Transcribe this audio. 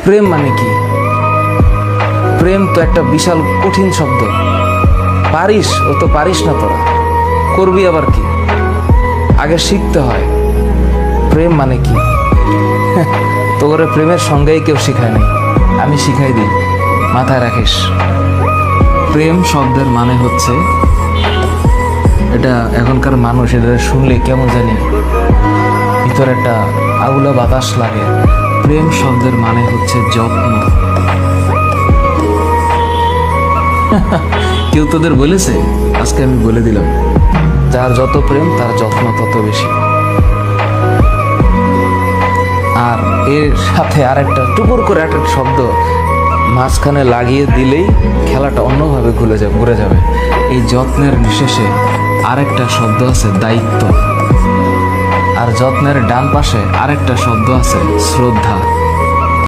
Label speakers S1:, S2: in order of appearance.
S1: প্রেম মানে কি? প্রেম তো একটা বিশাল কঠিন শব্দ। পারিস ও তো পারিস না, তোরা করবি আবার কি? আগে শিখতে হয় প্রেম মানে কি। তোরে প্রেমের সঙ্গেই কেউ শিখায় নাই, আমি শিখাই দিই, মাথায় রাখিস। প্রেম শব্দের মানে হচ্ছে, এটা এখনকার মানুষ এটা শুনলে কেমন জানি ভিতরে একটা আগুলা বাতাস লাগে। প্রেম শব্দের মানে হচ্ছে যত্ন। কেউ তোদের বলেছে? আজকে আমি বলে দিলাম, যার যত প্রেম তার যত্ন তত বেশি। আর এর সাথে আরেকটা টুকুর করে একটা শব্দ মাঝখানে লাগিয়ে দিলেই খেলাটা অন্যভাবে ঘুরে যাবে। এই যত্নের শেষে আরেকটা শব্দ আছে দায়িত্ব, আর যত্নের ডান পাশে আরেকটা শব্দ আছে শ্রদ্ধা।